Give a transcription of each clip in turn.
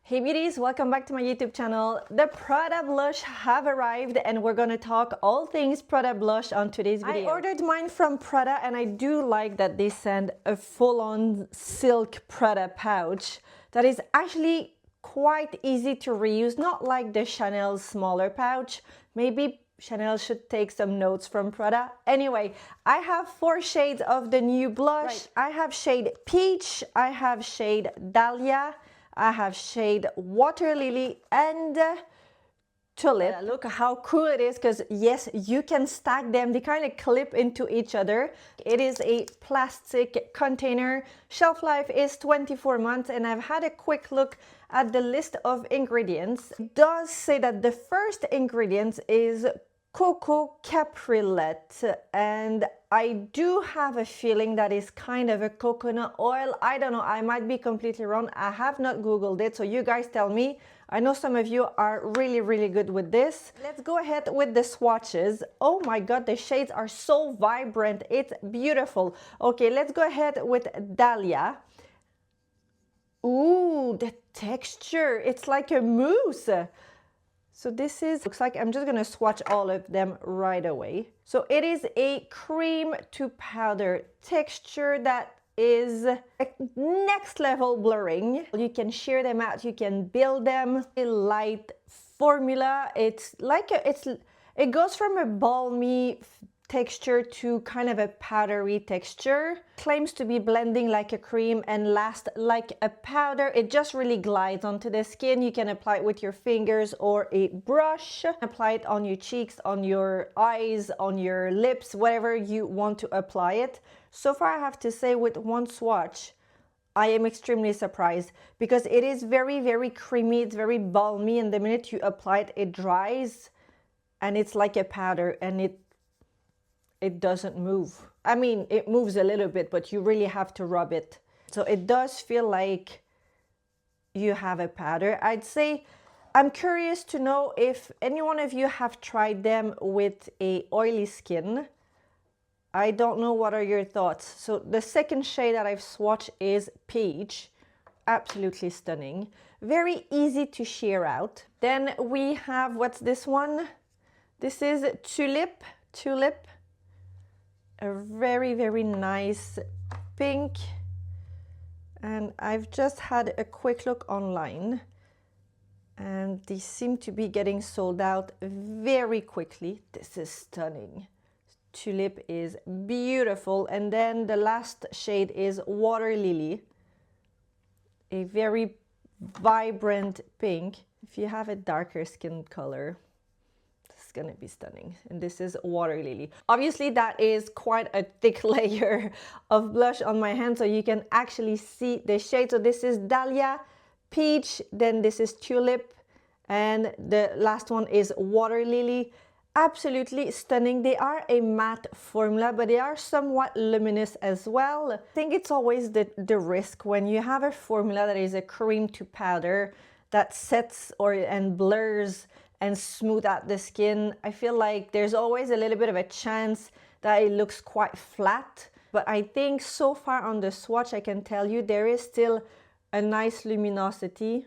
Hey beauties, welcome back to my YouTube channel. The Prada blush have arrived and we're gonna talk all things Prada blush on today's video. I ordered mine from Prada and I do like that they send a full-on silk Prada pouch that is actually quite easy to reuse, not like the Chanel smaller pouch. Maybe Chanel should take some notes from Prada. Anyway, I have 4 shades of the new blush. Right. I have shade Peach, I have shade Dahlia, I have shade Water Lily and Tulip. Look how cool it is, because yes, you can stack them. They kind of clip into each other. It is a plastic container. Shelf life is 24 months and I've had a quick look at the list of ingredients. It does say that the first ingredient is cocoa caprylate, and I do have a feeling that is kind of a coconut oil. I don't know, I might be completely wrong. I have not googled it, so you guys tell me. I know some of you are really good with this. Let's go ahead with the swatches. Oh my god, the shades are so vibrant, it's beautiful. Okay, let's go ahead with Dahlia. Ooh, the texture, it's like a mousse. So this looks like, I'm just gonna swatch all of them right away. So it is a cream to powder texture that is a next level blurring. You can shear them out, you can build them. A light formula. It's like it goes from a balmy texture to kind of a powdery texture. Claims to be blending like a cream and last like a powder. It just really glides onto the skin. You can apply it with your fingers or a brush. Apply it on your cheeks, on your eyes, on your lips, whatever you want to apply it. So far, I have to say, with one swatch, I am extremely surprised because it is very creamy. It's very balmy, and the minute you apply it, it dries and it's like a powder, and it doesn't move. I mean, it moves a little bit, but you really have to rub it. So it does feel like you have a powder. I'd say, I'm curious to know if any one of you have tried them with a oily skin. I don't know, what are your thoughts? So the second shade that I've swatched is Peach. Absolutely stunning. Very easy to sheer out. Then we have, what's this one? This is Tulip. A very nice pink, and I've just had a quick look online and these seem to be getting sold out very quickly. This is stunning. Tulip is beautiful. And then the last shade is Water Lily, a very vibrant pink. If you have a darker skin color, gonna be stunning. And this is Water Lily. Obviously that is quite a thick layer of blush on my hand, so you can actually see the shade. So this is Dahlia, Peach, then this is Tulip, and the last one is Water Lily. Absolutely stunning. They are a matte formula, but they are somewhat luminous as well. I think it's always the risk when you have a formula that is a cream to powder that sets and blurs and smooth out the skin. I feel like there's always a little bit of a chance that it looks quite flat. But I think so far on the swatch, I can tell you there is still a nice luminosity.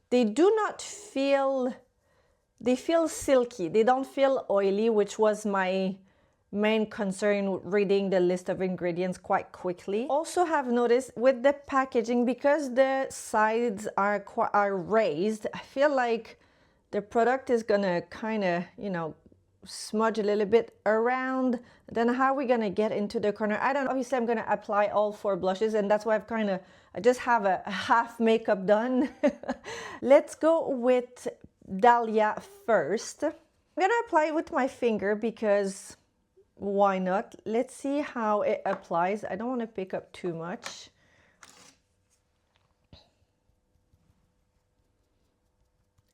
They do not feel, they feel silky. They don't feel oily, which was my main concern reading the list of ingredients quite quickly. Also have noticed with the packaging, because the sides are raised, I feel like the product is gonna kind of, you know, smudge a little bit around. Then how are we gonna get into the corner? I don't know. Obviously, I'm gonna apply all 4 blushes, and that's why I just have a half makeup done. Let's go with Dahlia first. I'm gonna apply it with my finger because why not? Let's see how it applies. I don't want to pick up too much.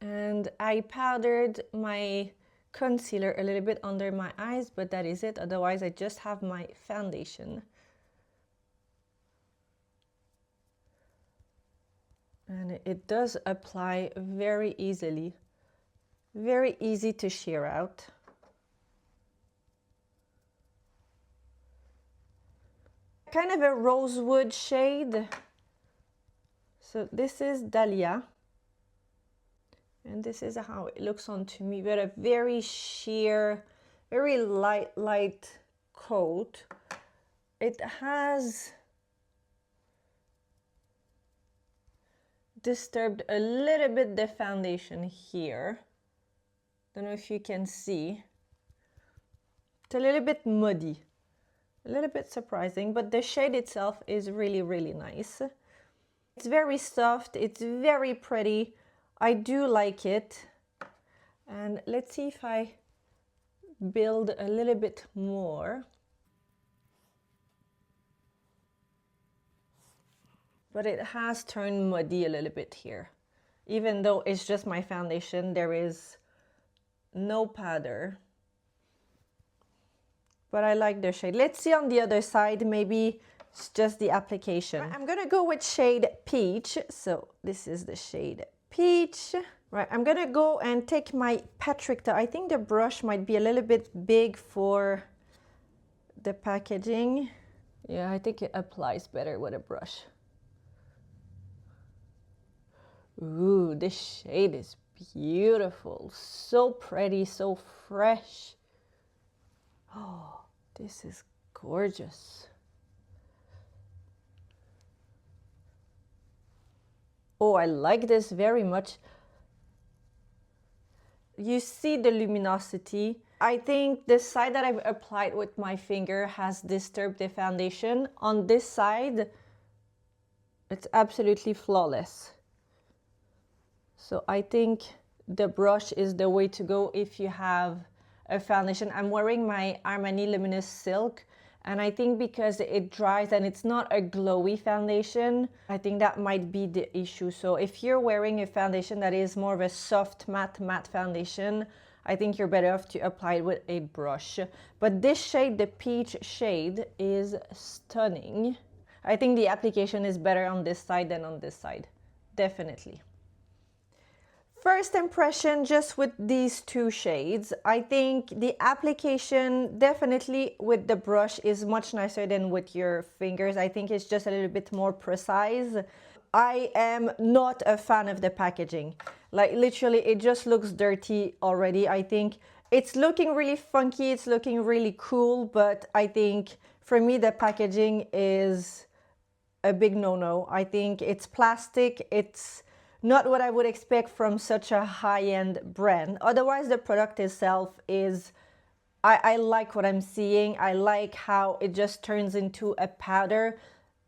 And I powdered my concealer a little bit under my eyes, but that is it. Otherwise, I just have my foundation. And it does apply very easily. Very easy to sheer out. Kind of a rosewood shade. So this is Dahlia. And this is how it looks on to me, but a very sheer, very light coat. It has disturbed a little bit the foundation here. Don't know if you can see. It's a little bit muddy, a little bit surprising, but the shade itself is really, really nice. It's very soft, it's very pretty. I do like it. And let's see if I build a little bit more. But it has turned muddy a little bit here. Even though it's just my foundation, there is no powder. But I like the shade. Let's see on the other side, maybe it's just the application. I'm gonna go with shade Peach. So this is the shade Peach. Right, I'm gonna go and take my Patrick. I think the brush might be a little bit big for the packaging. Yeah, I think it applies better with a brush. Ooh, this shade is beautiful. So pretty, so fresh. Oh, this is gorgeous. Oh, I like this very much. You see the luminosity. I think the side that I've applied with my finger has disturbed the foundation. On this side, it's absolutely flawless. So I think the brush is the way to go if you have a foundation. I'm wearing my Armani Luminous Silk, and I think because it dries and it's not a glowy foundation, I think that might be the issue. So if you're wearing a foundation that is more of a soft matte foundation, I think you're better off to apply it with a brush. But this shade, the Peach shade, is stunning. I think the application is better on this side than on this side, definitely. First impression just with these two shades, I think the application definitely with the brush is much nicer than with your fingers. I think it's just a little bit more precise. I am not a fan of the packaging. Like literally it just looks dirty already. I think it's looking really funky, it's looking really cool, but I think for me the packaging is a big no-no. I think it's plastic, it's not what I would expect from such a high-end brand. Otherwise, the product itself is, I like what I'm seeing. I like how it just turns into a powder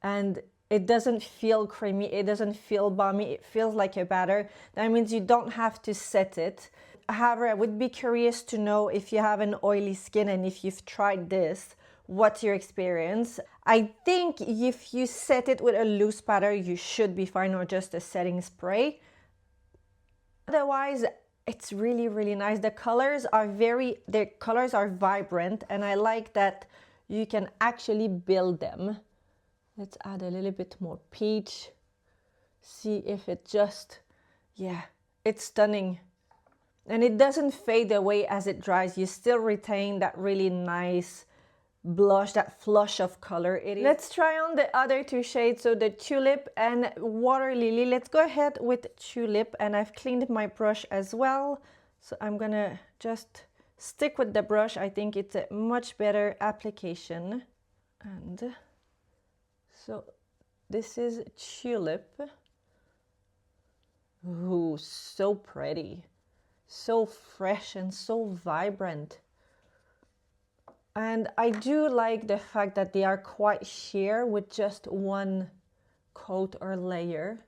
and it doesn't feel creamy. It doesn't feel balmy. It feels like a powder. That means you don't have to set it. However, I would be curious to know if you have an oily skin and if you've tried this, what's your experience? I think if you set it with a loose powder, you should be fine, or just a setting spray. Otherwise, it's really, really nice. The colors are vibrant, and I like that you can actually build them. Let's add a little bit more peach. See if it just, yeah, it's stunning. And it doesn't fade away as it dries. You still retain that really nice blush, that flush of color. Let's try on the other two shades, so the Tulip and Water Lily. Let's go ahead with Tulip, and I've cleaned my brush as well, so I'm gonna just stick with the brush. I think it's a much better application. And so this is Tulip. Ooh, so pretty, so fresh and so vibrant. And I do like the fact that they are quite sheer with just one coat or layer,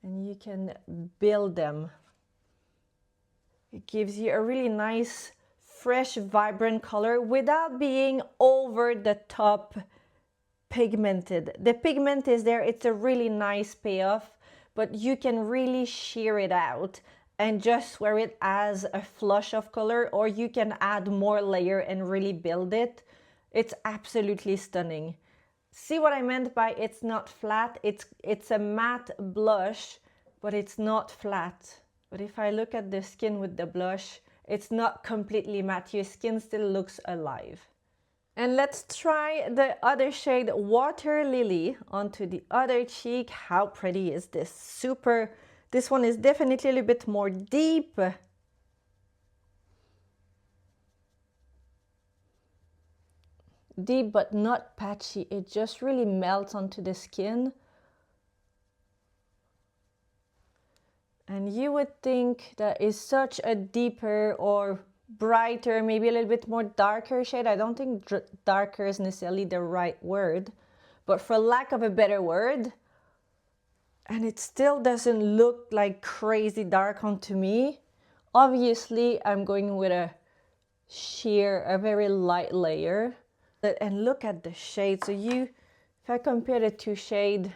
and you can build them. It gives you a really nice, fresh, vibrant color without being over the top pigmented. The pigment is there, it's a really nice payoff, but you can really sheer it out and just wear it as a flush of color, or you can add more layer and really build it. It's absolutely stunning. See what I meant by it's not flat? It's a matte blush, but it's not flat. But if I look at the skin with the blush, it's not completely matte. Your skin still looks alive. And let's try the other shade, Water Lily, onto the other cheek. How pretty is this? Super This one is definitely a little bit more deep. Deep but not patchy. It just really melts onto the skin. And you would think that is such a deeper or brighter, maybe a little bit more darker shade. I don't think darker is necessarily the right word, but for lack of a better word, and it still doesn't look like crazy dark onto me. Obviously, I'm going with a sheer, a very light layer. And look at the shade. So if I compare the two shades,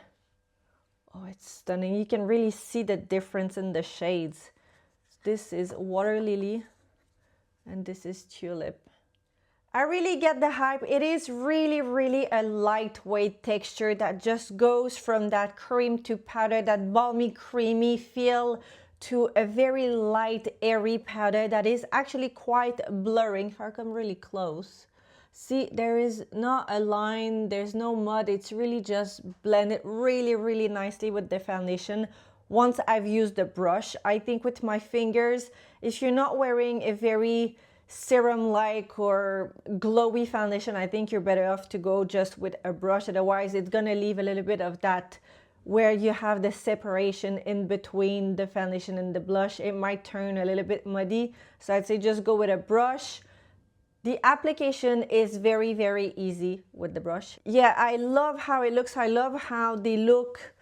oh, it's stunning. You can really see the difference in the shades. This is Water Lily and this is Tulip. I really get the hype. It is really a lightweight texture that just goes from that cream to powder, that balmy creamy feel, to a very light airy powder that is actually quite blurring. If I come really close, see, there is not a line, there's no mud. It's really just blended really nicely with the foundation. Once I've used the brush, I think with my fingers, if you're not wearing a very serum-like or glowy foundation, I think you're better off to go just with a brush. Otherwise, it's gonna leave a little bit of that where you have the separation in between the foundation and the blush. It might turn a little bit muddy. So I'd say just go with a brush. The application is very easy with the brush. Yeah, I love how it looks. I love how they look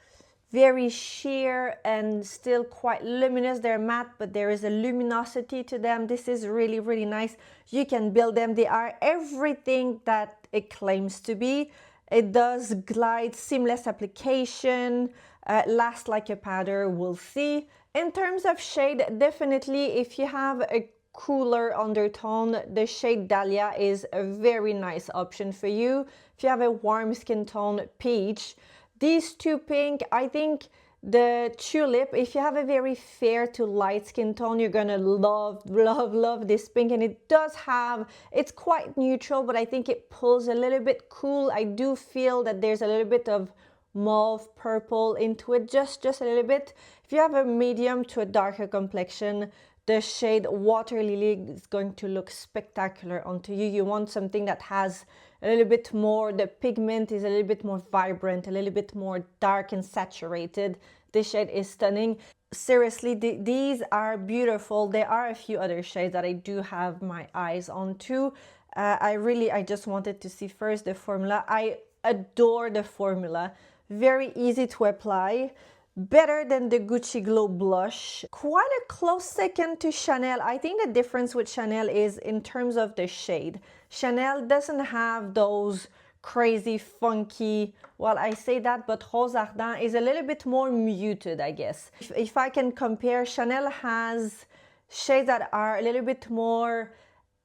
very sheer and still quite luminous. They're matte, but there is a luminosity to them. This is really nice. You can build them. They are everything that it claims to be. It does glide, seamless application, lasts like a powder, we'll see. In terms of shade, definitely if you have a cooler undertone, the shade Dahlia is a very nice option for you. If you have a warm skin tone, peach. These two pink, I think the Tulip, if you have a very fair to light skin tone, you're gonna love this pink. And it does have, it's quite neutral, but I think it pulls a little bit cool. I do feel that there's a little bit of mauve purple into it, just a little bit. If you have a medium to a darker complexion, the shade Water Lily is going to look spectacular onto you. You want something that has a little bit more, the pigment is a little bit more vibrant, a little bit more dark and saturated. This shade is stunning. Seriously, these are beautiful. There are a few other shades that I do have my eyes on too. I just wanted to see first the formula. I adore the formula. Very easy to apply. Better than the Gucci Glow blush. Quite a close second to Chanel. I think the difference with Chanel is in terms of the shade. Chanel doesn't have those crazy funky, well, I say that, but Rose Ardent is a little bit more muted, I guess. If I can compare, Chanel has shades that are a little bit more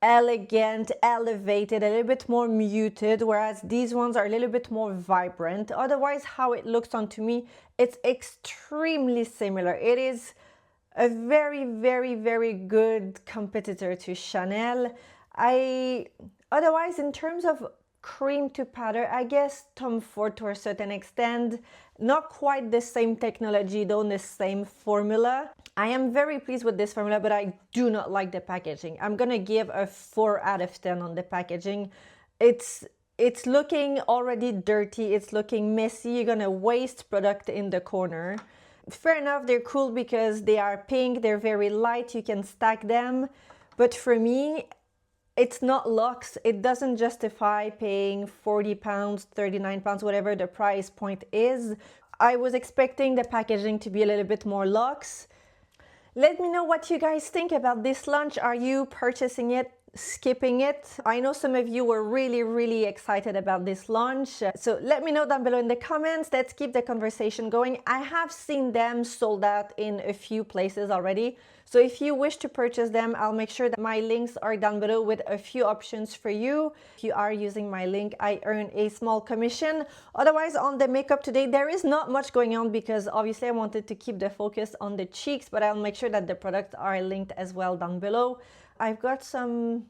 elegant, elevated, a little bit more muted, whereas these ones are a little bit more vibrant. Otherwise, how it looks onto me, it's extremely similar. It is a very good competitor to Chanel. Otherwise, in terms of cream to powder, I guess Tom Ford to a certain extent. Not quite the same technology though, the same formula. I am very pleased with this formula, but I do not like the packaging. I'm gonna give a 4 out of 10 on the packaging. It's looking already dirty, it's looking messy. You're gonna waste product in the corner. Fair enough, they're cool because they are pink, they're very light, you can stack them. But for me, it's not luxe. It doesn't justify paying 40 pounds, 39 pounds, whatever the price point is. I was expecting the packaging to be a little bit more luxe. Let me know what you guys think about this launch. Are you purchasing it, skipping it? I know some of you were really excited about this launch. So let me know down below in the comments. Let's keep the conversation going. I have seen them sold out in a few places already. So if you wish to purchase them, I'll make sure that my links are down below with a few options for you. If you are using my link, I earn a small commission. Otherwise, on the makeup today, there is not much going on because obviously I wanted to keep the focus on the cheeks, but I'll make sure that the products are linked as well down below. I've got some,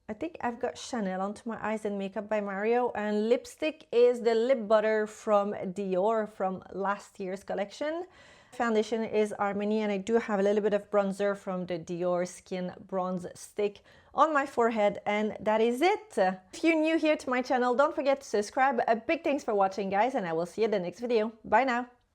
I think I've got Chanel onto my eyes and Makeup by Mario, and lipstick is the lip butter from Dior from last year's collection. Foundation is Armani, and I do have a little bit of bronzer from the Dior Skin Bronze Stick on my forehead, and that is it. If you're new here to my channel, don't forget to subscribe. A big thanks for watching, guys, and I will see you in the next video. Bye now.